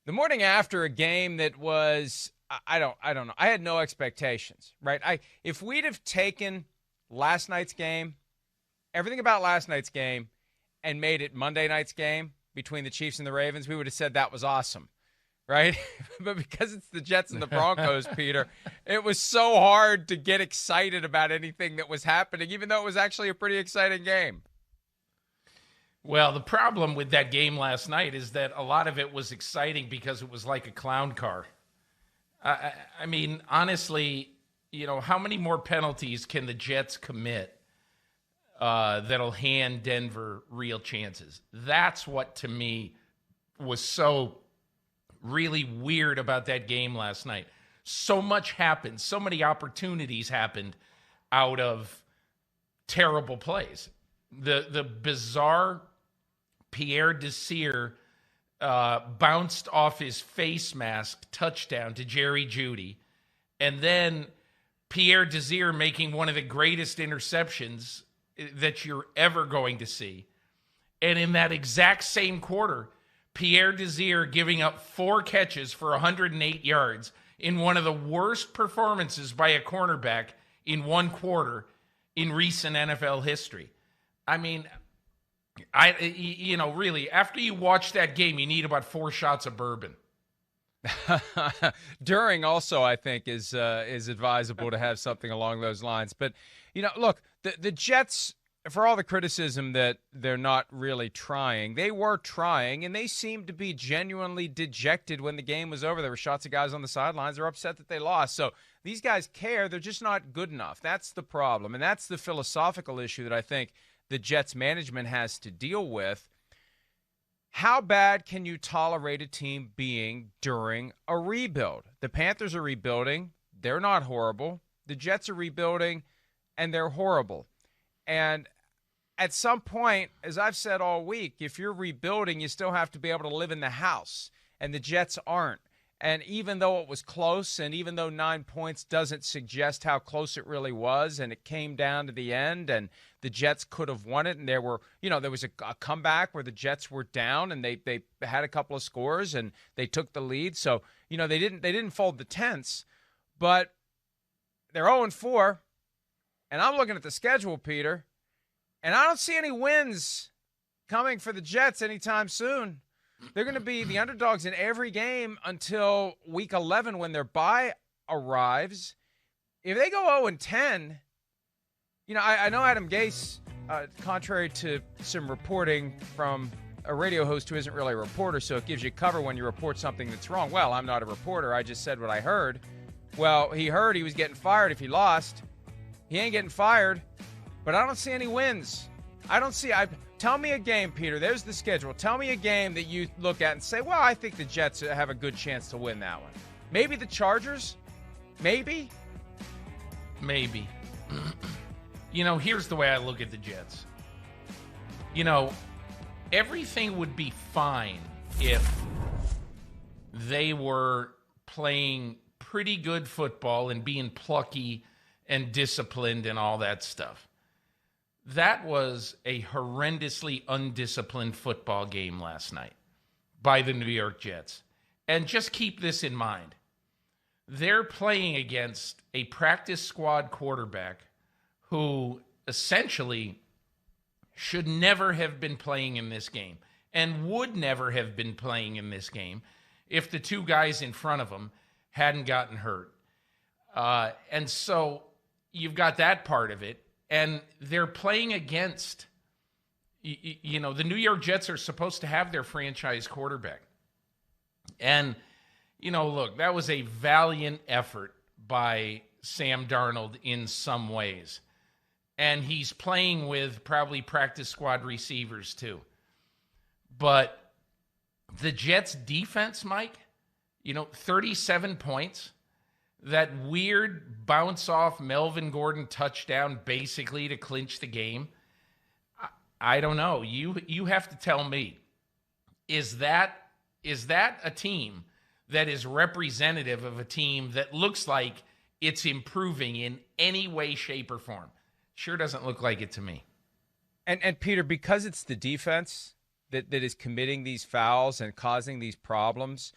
The morning after a game that was, I don't know. I had no expectations, right? If we'd have taken last night's game, everything about last night's game, and made it Monday night's game between the Chiefs and the Ravens, we would have said that was awesome, right? But because it's the Jets and the Broncos, Peter, it was so hard to get excited about anything that was happening, even though it was actually a pretty exciting game. Well, the problem with that game last night is that a lot of it was exciting because it was like a clown car. I mean, honestly, how many more penalties can the Jets commit that'll hand Denver real chances? That's what, to me, was so really weird about that game last night. So much happened. So many opportunities happened out of terrible plays. The bizarre Pierre Desir bounced off his face mask touchdown to Jerry Jeudy. And then Pierre Desir making one of the greatest interceptions that you're ever going to see. And in that exact same quarter, Pierre Desir giving up 4 catches for 108 yards in one of the worst performances by a cornerback in one quarter in recent NFL history. I mean, really, after you watch that game, you need about 4 shots of bourbon. During also, I think, is advisable to have something along those lines. But, look, the Jets, for all the criticism that they're not really trying, they were trying, and they seemed to be genuinely dejected when the game was over. There were shots of guys on the sidelines. They're upset that they lost. So these guys care. They're just not good enough. That's the problem, and that's the philosophical issue that I think the Jets management has to deal with. How bad can you tolerate a team being during a rebuild? The Panthers are rebuilding. They're not horrible. The Jets are rebuilding, and they're horrible. And at some point, as I've said all week, if you're rebuilding, you still have to be able to live in the house, and the Jets aren't. And even though it was close, and even though 9 points doesn't suggest how close it really was, and it came down to the end, and the Jets could have won it, and there was a comeback where the Jets were down, and they had a couple of scores, and they took the lead. So, they didn't fold the tents, but they're 0-4, and I'm looking at the schedule, Peter, and I don't see any wins coming for the Jets anytime soon. They're going to be the underdogs in every game until week 11 when their bye arrives. If they go 0-10, I know Adam Gase, contrary to some reporting from a radio host who isn't really a reporter, so it gives you cover when you report something that's wrong. Well, I'm not a reporter. I just said what I heard. Well, he heard he was getting fired if he lost. He ain't getting fired, but I don't see any wins. Tell me a game, Peter. There's the schedule. Tell me a game that you look at and say, well, I think the Jets have a good chance to win that one. Maybe the Chargers? Maybe? Maybe. Here's the way I look at the Jets. Everything would be fine if they were playing pretty good football and being plucky and disciplined and all that stuff. That was a horrendously undisciplined football game last night by the New York Jets. And just keep this in mind. They're playing against a practice squad quarterback who essentially should never have been playing in this game and would never have been playing in this game if the 2 guys in front of him hadn't gotten hurt. And so you've got that part of it. And they're playing against, the New York Jets are supposed to have their franchise quarterback. And, look, that was a valiant effort by Sam Darnold in some ways. And he's playing with probably practice squad receivers too. But the Jets defense, Mike, 37 points. That weird bounce off Melvin Gordon touchdown basically to clinch the game. I don't know. You have to tell me, is that a team that is representative of a team that looks like it's improving in any way, shape, or form? Sure doesn't look like it to me. And Peter, because it's the defense that is committing these fouls and causing these problems,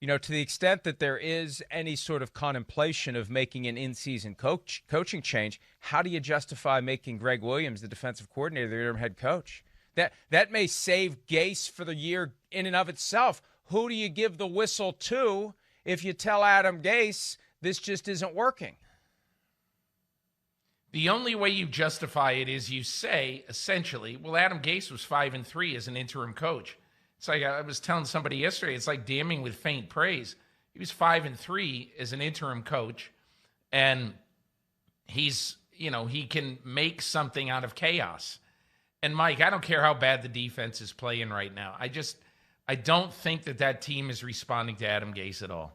to the extent that there is any sort of contemplation of making an in-season coaching change, how do you justify making Greg Williams the defensive coordinator, the interim head coach? That may save Gase for the year in and of itself. Who do you give the whistle to if you tell Adam Gase this just isn't working? The only way you justify it is you say, essentially, well, Adam Gase was 5-3 as an interim coach. It's like I was telling somebody yesterday, it's like damning with faint praise. He was 5-3 as an interim coach, and he's, he can make something out of chaos. And Mike, I don't care how bad the defense is playing right now. I don't think that team is responding to Adam Gase at all.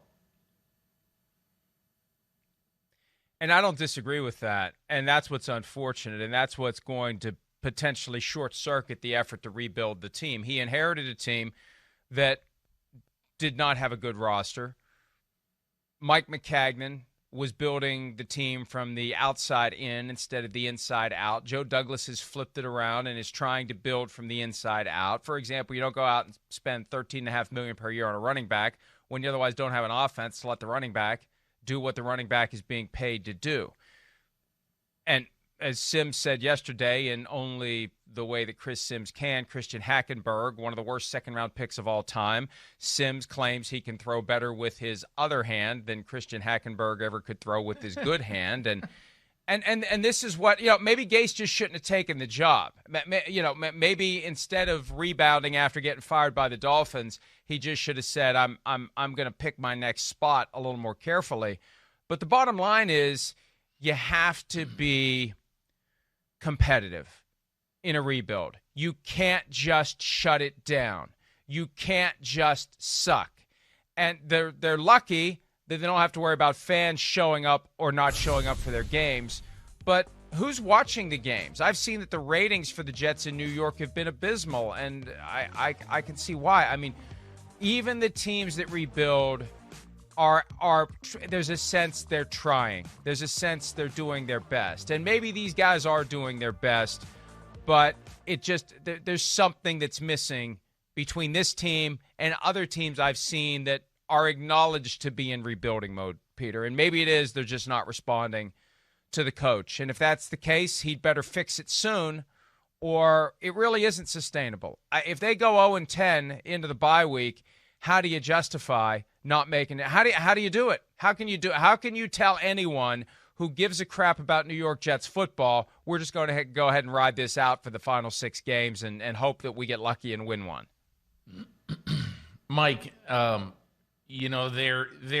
And I don't disagree with that. And that's what's unfortunate. And that's what's going to potentially short-circuit the effort to rebuild the team. He inherited a team that did not have a good roster. Mike McCagnon was building the team from the outside in instead of the inside out. Joe Douglas has flipped it around and is trying to build from the inside out. For example, you don't go out and spend $13.5 million per year on a running back when you otherwise don't have an offense to let the running back do what the running back is being paid to do. And as Sims said yesterday, in only the way that Chris Sims can, Christian Hackenberg, one of the worst second-round picks of all time, Sims claims he can throw better with his other hand than Christian Hackenberg ever could throw with his good hand. And this is what, maybe Gase just shouldn't have taken the job. Maybe instead of rebounding after getting fired by the Dolphins, he just should have said, I'm going to pick my next spot a little more carefully. But the bottom line is you have to be competitive in a rebuild. You can't just shut it down. You can't just suck. And they're lucky that they don't have to worry about fans showing up or not showing up for their games. But who's watching the games? I've seen that the ratings for the Jets in New York have been abysmal, and I can see why. I mean, even the teams that rebuild are there's a sense they're trying. There's a sense they're doing their best. And maybe these guys are doing their best, but there's something that's missing between this team and other teams I've seen that are acknowledged to be in rebuilding mode, Peter. And maybe it is they're just not responding to the coach. And if that's the case, he'd better fix it soon, or it really isn't sustainable. If they go 0-10 into the bye week, how do you justify not making it? How do you do it? How can you tell anyone who gives a crap about New York Jets football, we're just going to go ahead and ride this out for the final 6 games and hope that we get lucky and win one? Mike, there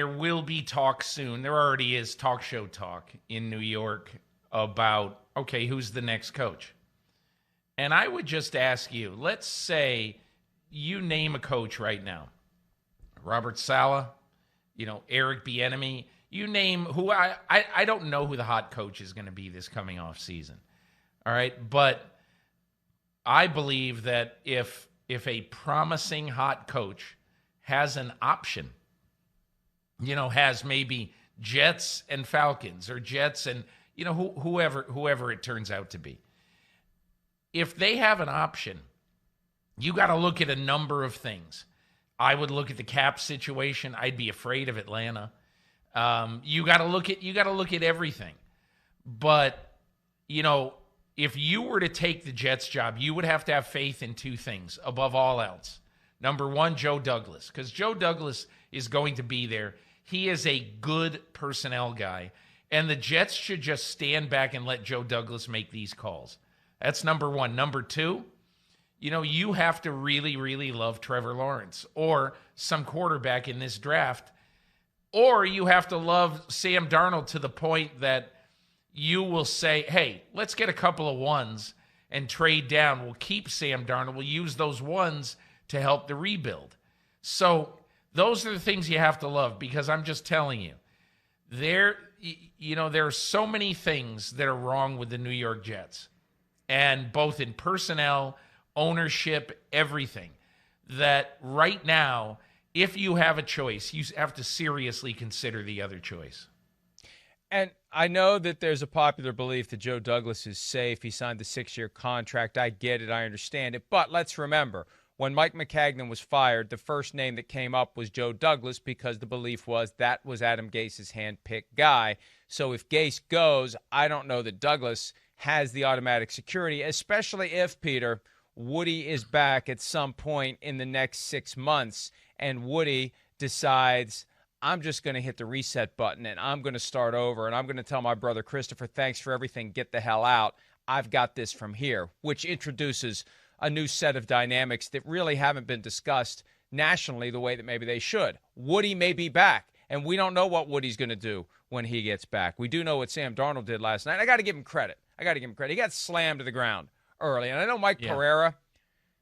will be talk soon. There already is talk show talk in New York about, okay, who's the next coach? And I would just ask you, let's say you name a coach right now. Robert Saleh, Eric Bieniemy, you name who. I don't know who the hot coach is going to be this coming off season. All right, but I believe that if a promising hot coach has an option, has maybe Jets and Falcons or Jets and whoever it turns out to be, if they have an option, you got to look at a number of things. I would look at the cap situation. I'd be afraid of Atlanta. You got to look at everything. But if you were to take the Jets job, you would have to have faith in 2 things above all else. Number 1, Joe Douglas, because Joe Douglas is going to be there. He is a good personnel guy, and the Jets should just stand back and let Joe Douglas make these calls. That's number 1. Number 2. You have to really, really love Trevor Lawrence or some quarterback in this draft, or you have to love Sam Darnold to the point that you will say, hey, let's get a couple of ones and trade down. We'll keep Sam Darnold. We'll use those ones to help the rebuild. So those are the things you have to love, because I'm just telling you, there are so many things that are wrong with the New York Jets, and both in personnel, ownership, everything, that right now, if you have a choice, you have to seriously consider the other choice. And I know that there's a popular belief that Joe Douglas is safe. He signed the 6-year contract. I get it. I understand it. But let's remember, when Mike McCagnon was fired, the first name that came up was Joe Douglas because the belief was that was Adam Gase's hand-picked guy. So if Gase goes, I don't know that Douglas has the automatic security, especially if, Peter, Woody is back at some point in the next 6 months and Woody decides, I'm just going to hit the reset button and I'm going to start over and I'm going to tell my brother Christopher, thanks for everything, get the hell out. I've got this from here, which introduces a new set of dynamics that really haven't been discussed nationally the way that maybe they should. Woody may be back, and we don't know what Woody's going to do when he gets back. We do know what Sam Darnold did last night. I got to give him credit. He got slammed to the ground early. And I know Mike Pereira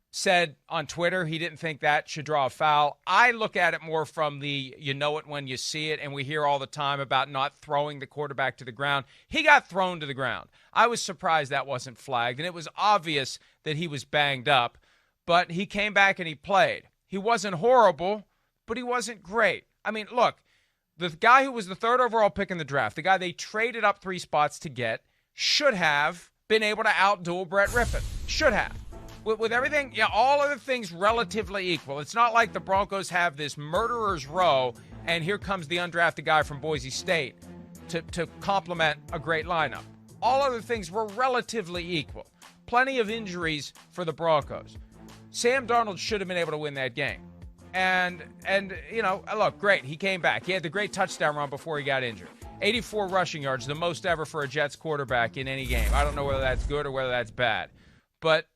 said on Twitter he didn't think that should draw a foul. I look at it more from the you know it when you see it, and we hear all the time about not throwing the quarterback to the ground. He got thrown to the ground. I was surprised that wasn't flagged, and it was obvious that he was banged up, but he came back and he played. He wasn't horrible, but he wasn't great. I mean, look, the guy who was the third overall pick in the draft, the guy they traded up 3 spots to get, should have been able to outduel Brett Rypien. Should have. With everything, all other things relatively equal. It's not like the Broncos have this murderer's row, and here comes the undrafted guy from Boise State to complement a great lineup. All other things were relatively equal. Plenty of injuries for the Broncos. Sam Darnold should have been able to win that game. And look, great. He came back. He had the great touchdown run before he got injured. 84 rushing yards, the most ever for a Jets quarterback in any game. I don't know whether that's good or whether that's bad. But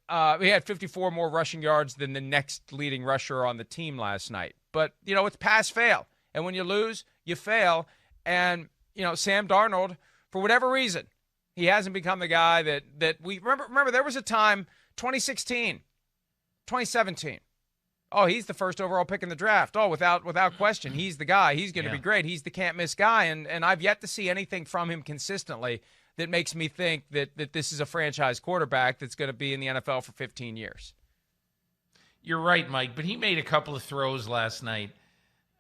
he had 54 more rushing yards than the next leading rusher on the team last night. But, it's pass-fail. And when you lose, you fail. And, Sam Darnold, for whatever reason, he hasn't become the guy that we remember. Remember, there was a time, 2016, 2017. Oh, he's the first overall pick in the draft. Oh, without question, he's the guy. He's going to be great. He's the can't-miss guy. And I've yet to see anything from him consistently that makes me think that this is a franchise quarterback that's going to be in the NFL for 15 years. You're right, Mike, but he made a couple of throws last night.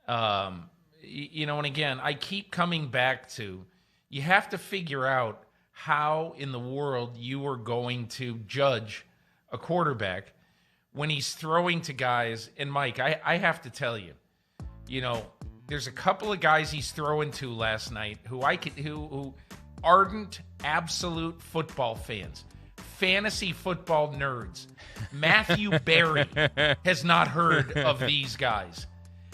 And again, I keep coming back to you have to figure out how in the world you are going to judge a quarterback when he's throwing to guys. And, Mike, I have to tell you, there's a couple of guys he's throwing to last night who ardent, absolute football fans, fantasy football nerds. Matthew Berry has not heard of these guys.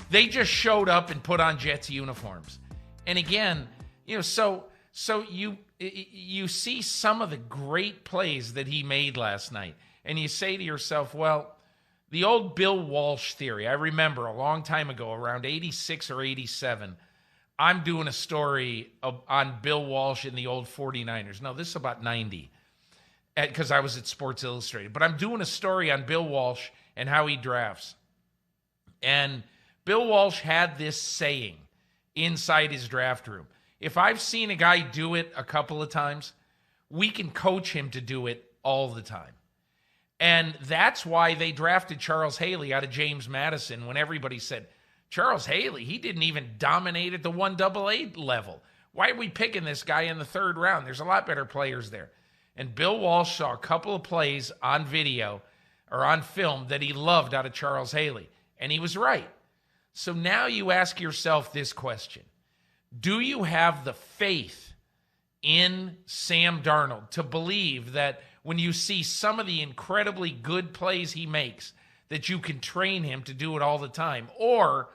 They just showed up and put on Jets uniforms. And again, so you see some of the great plays that he made last night, and you say to yourself, well, the old Bill Walsh theory, I remember a long time ago, around 86 or 87, I'm doing a story on Bill Walsh and the old 49ers. No, this is about 90, because I was at Sports Illustrated. But I'm doing a story on Bill Walsh and how he drafts. And Bill Walsh had this saying inside his draft room. If I've seen a guy do it a couple of times, we can coach him to do it all the time. And that's why they drafted Charles Haley out of James Madison when everybody said, Charles Haley, he didn't even dominate at the 1AA level. Why are we picking this guy in the 3rd round? There's a lot better players there. And Bill Walsh saw a couple of plays on video or on film that he loved out of Charles Haley. And he was right. So now you ask yourself this question. Do you have the faith in Sam Darnold to believe that when you see some of the incredibly good plays he makes, that you can train him to do it all the time? Or,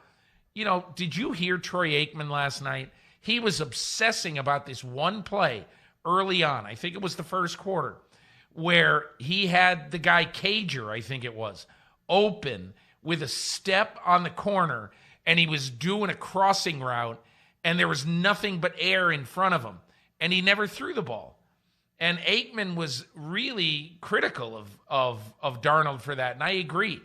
did you hear Troy Aikman last night? He was obsessing about this one play early on. I think it was the first quarter, where he had the guy Cager, I think it was, open with a step on the corner, and he was doing a crossing route, and there was nothing but air in front of him, and he never threw the ball. And Aikman was really critical of Darnold for that, and I agree.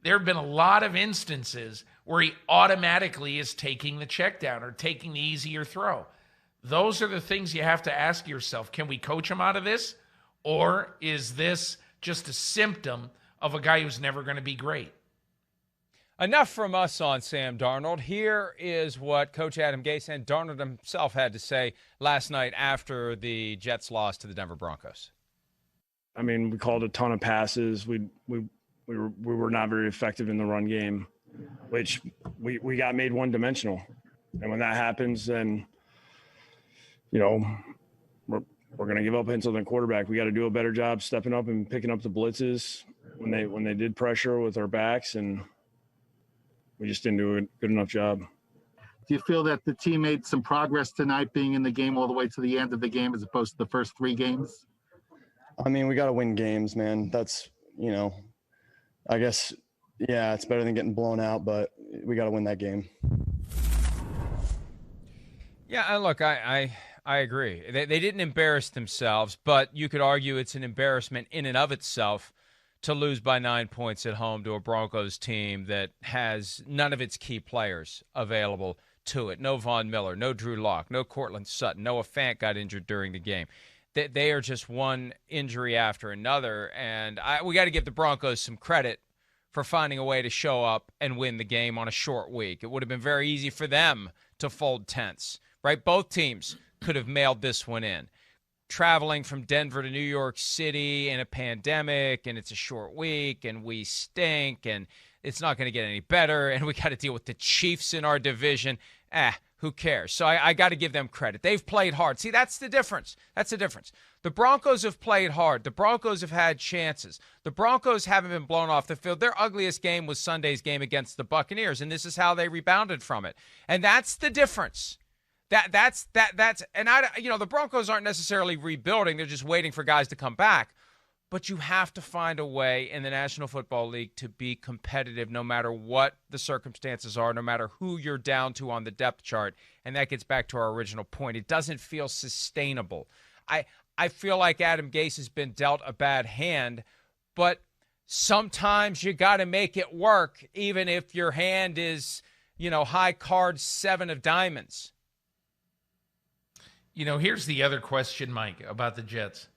There have been a lot of instances where he automatically is taking the check down or taking the easier throw. Those are the things you have to ask yourself. Can we coach him out of this? Or is this just a symptom of a guy who's never going to be great? Enough from us on Sam Darnold. Here is what Coach Adam Gase and Darnold himself had to say last night after the Jets lost to the Denver Broncos. I mean, we called a ton of passes. We we were not very effective in the run game, which we got made one-dimensional. And when that happens, then, you know, we're going to give up hints on the quarterback. We got to do a better job stepping up and picking up the blitzes when they did pressure with our backs, and we just didn't do a good enough job. Do you feel that the team made some progress tonight, being in the game all the way to the end of the game as opposed to the first 3 games? I mean, we got to win games, man. That's, you know, I guess, yeah, it's better than getting blown out, but we got to win that game. Yeah, and look, I agree. They didn't embarrass themselves, but you could argue it's an embarrassment in and of itself to lose by 9 points at home to a Broncos team that has none of its key players available to it. No Von Miller, no Drew Lock, no Cortland Sutton, Noah Fant got injured during the game. They are just one injury after another, and we got to give the Broncos some credit for finding a way to show up and win the game on a short week. It would have been very easy for them to fold tents, right? Both teams could have mailed this one in. Traveling from Denver to New York City in a pandemic, and it's a short week, and we stink, and it's not going to get any better, and we got to deal with the Chiefs in our division. Who cares? So I got to give them credit. They've played hard. See, that's the difference. That's the difference. The Broncos have played hard. The Broncos have had chances. The Broncos haven't been blown off the field. Their ugliest game was Sunday's game against the Buccaneers, and this is how they rebounded from it. And that's the difference. That's and the Broncos aren't necessarily rebuilding. They're just waiting for guys to come back. But you have to find a way in the National Football League to be competitive no matter what the circumstances are, no matter who you're down to on the depth chart. And that gets back to our original point. It doesn't feel sustainable. I feel like Adam Gase has been dealt a bad hand, but sometimes you got to make it work, even if your hand is, high card 7 of diamonds. Here's the other question, Mike, about the Jets.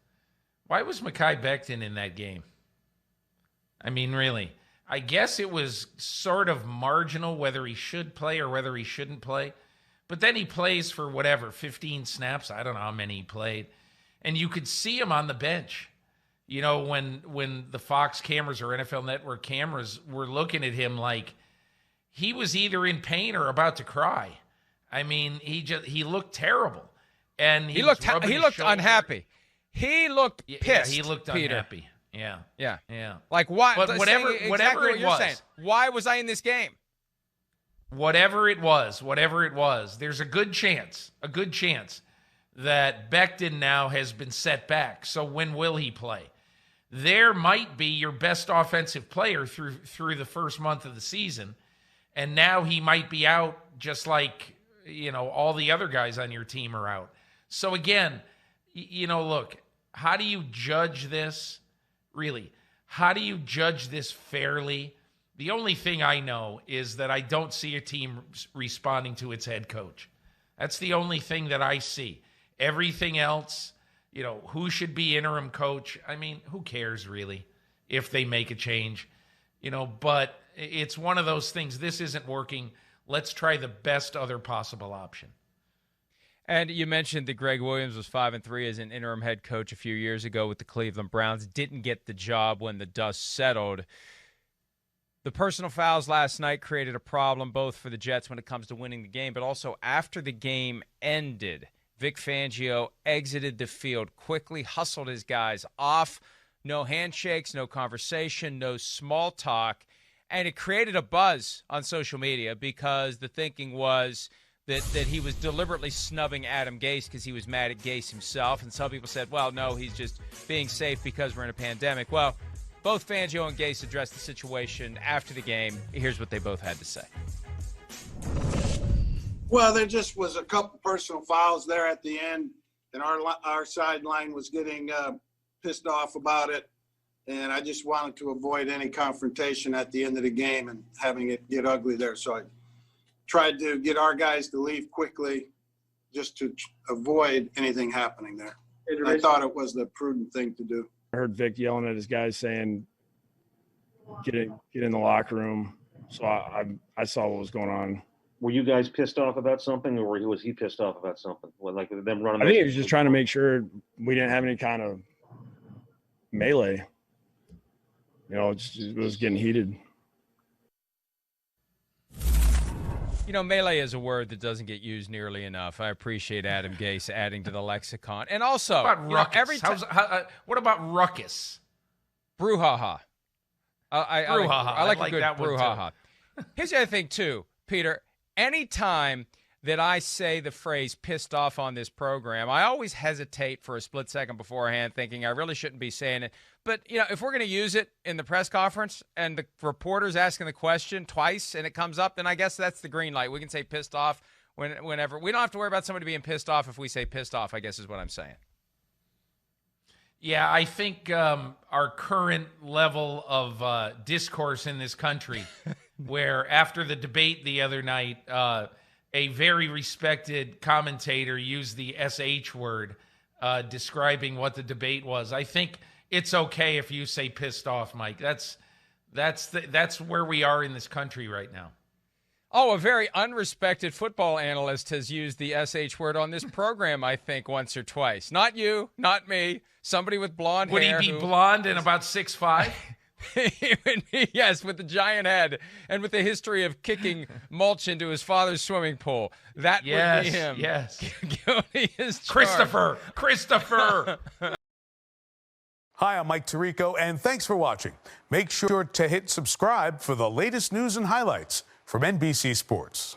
Why was Mekhi Becton in that game? I mean, really. I guess it was sort of marginal whether he should play or whether he shouldn't play. But then he plays for 15 snaps. I don't know how many he played. And you could see him on the bench. When the Fox cameras or NFL Network cameras were looking at him like he was either in pain or about to cry. I mean, he looked terrible. And he looked unhappy. He looked pissed. Yeah, he looked Peter. unhappy. Yeah. Like, why? But whatever it was, saying, why was I in this game? Whatever it was, there's a good chance that Becton now has been set back. So when will he play? There might be your best offensive player through the first month of the season, and now he might be out just like all the other guys on your team are out. So again, look. How do you judge this? Really, how do you judge this fairly? The only thing I know is that I don't see a team responding to its head coach. That's the only thing that I see. Everything else, who should be interim coach? I mean, who cares really if they make a change? But it's one of those things. This isn't working. Let's try the best other possible option. And you mentioned that Greg Williams was 5-3 as an interim head coach a few years ago with the Cleveland Browns. Didn't get the job when the dust settled. The personal fouls last night created a problem both for the Jets when it comes to winning the game, but also after the game ended. Vic Fangio exited the field, quickly hustled his guys off. No handshakes, no conversation, no small talk. And it created a buzz on social media because the thinking was that he was deliberately snubbing Adam Gase because he was mad at Gase himself. And some people said, well, no, he's just being safe because we're in a pandemic. Well, both Fangio and Gase addressed the situation after the game. Here's what they both had to say. Well, there just was a couple personal fouls there at the end, and our sideline was getting pissed off about it. And I just wanted to avoid any confrontation at the end of the game and having it get ugly there. So I tried to get our guys to leave quickly just to avoid anything happening there. I thought it was the prudent thing to do. I heard Vic yelling at his guys saying, get in the locker room. So I saw what was going on. Were you guys pissed off about something, or was he pissed off about something? Like them running? I think he was just trying to make sure we didn't have any kind of melee. it was getting heated. Melee is a word that doesn't get used nearly enough. I appreciate Adam Gase adding to the lexicon. And also, what about ruckus? every time, what about ruckus? Brouhaha. I like a good that one, brouhaha. Here's the other thing, too, Peter. Anytime that I say the phrase pissed off on this program, I always hesitate for a split second beforehand, thinking I really shouldn't be saying it. But, if we're going to use it in the press conference and the reporter's asking the question twice and it comes up, then I guess that's the green light. We can say pissed off whenever. We don't have to worry about somebody being pissed off if we say pissed off, I guess is what I'm saying. Yeah, I think our current level of discourse in this country, where after the debate the other night, a very respected commentator used the SH word describing what the debate was. I think it's okay if you say pissed off, Mike. That's where we are in this country right now. Oh, a very unrespected football analyst has used the SH word on this program, I think, once or twice. Not you, not me. Somebody with blonde hair. Would he be blonde and about 6'5"? Yes, with the giant head and with the history of kicking mulch into his father's swimming pool. That would be him. Yes. Guilty as Christopher. Hi, I'm Mike Tirico, and thanks for watching. Make sure to hit subscribe for the latest news and highlights from NBC Sports.